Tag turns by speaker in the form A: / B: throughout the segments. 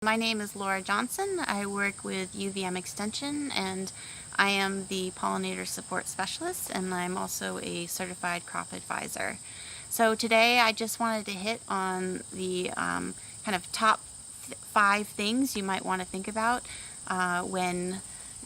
A: My name is Laura Johnson. I work with UVM Extension and I am the Pollinator Support Specialist, and I'm also a Certified Crop Advisor. So today I just wanted to hit on the kind of top 5 things you might want to think about when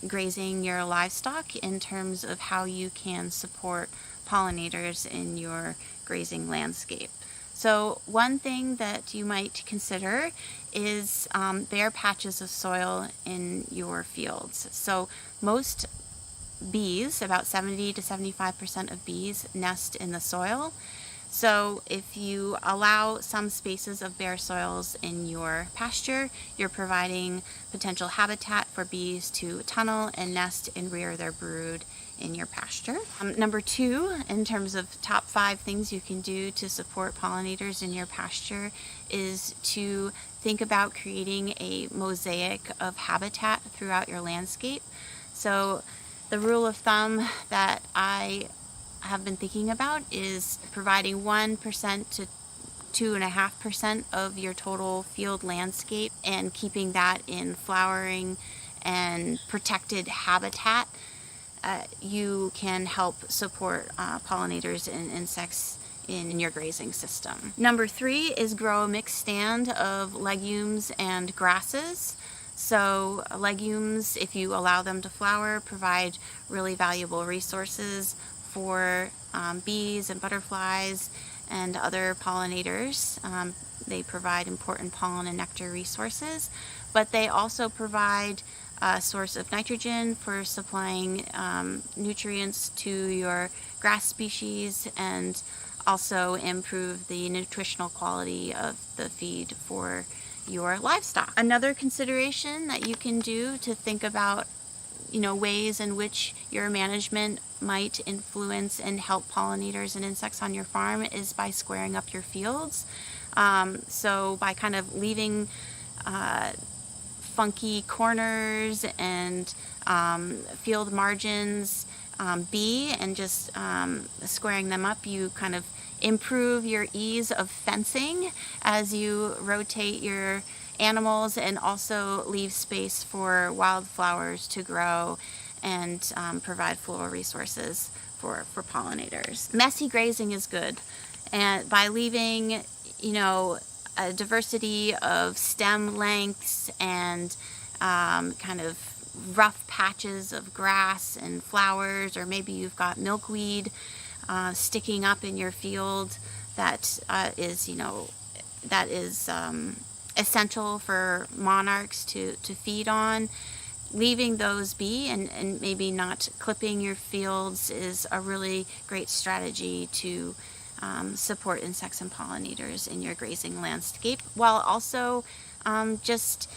A: grazing your livestock in terms of how you can support pollinators in your grazing landscape. So one thing that you might consider is bare patches of soil in your fields. So most bees, about 70 to 75% of bees, nest in the soil. So if you allow some spaces of bare soils in your pasture, you're providing potential habitat for bees to tunnel and nest and rear their brood in your pasture. Number 2, in terms of top 5 things you can do to support pollinators in your pasture, is to think about creating a mosaic of habitat throughout your landscape. So the rule of thumb that I have been thinking about is providing 1% to 2.5% of your total field landscape and keeping that in flowering and protected habitat. You can help support pollinators and insects in your grazing system. Number 3 is grow a mixed stand of legumes and grasses. So legumes, if you allow them to flower, provide really valuable resources for bees and butterflies and other pollinators. They provide important pollen and nectar resources, but they also provide a source of nitrogen for supplying nutrients to your grass species and also improve the nutritional quality of the feed for your livestock. Another consideration that you can do to think about ways in which your management might influence and help pollinators and insects on your farm is by squaring up your fields. So by kind of leaving funky corners and field margins be and just squaring them up, you kind of improve your ease of fencing as you rotate your animals and also leave space for wildflowers to grow and provide floral resources for pollinators. Messy grazing is good, and by leaving a diversity of stem lengths and kind of rough patches of grass and flowers, or maybe you've got milkweed sticking up in your field that is essential for monarchs to feed on. Leaving those be and maybe not clipping your fields is a really great strategy to support insects and pollinators in your grazing landscape, while also just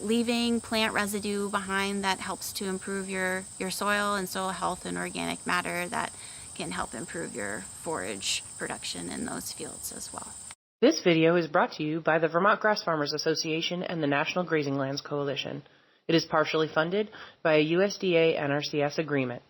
A: leaving plant residue behind that helps to improve your soil and soil health and organic matter that can help improve your forage production in those fields as well.
B: This video is brought to you by the Vermont Grass Farmers Association and the National Grazing Lands Coalition. It is partially funded by a USDA NRCS agreement.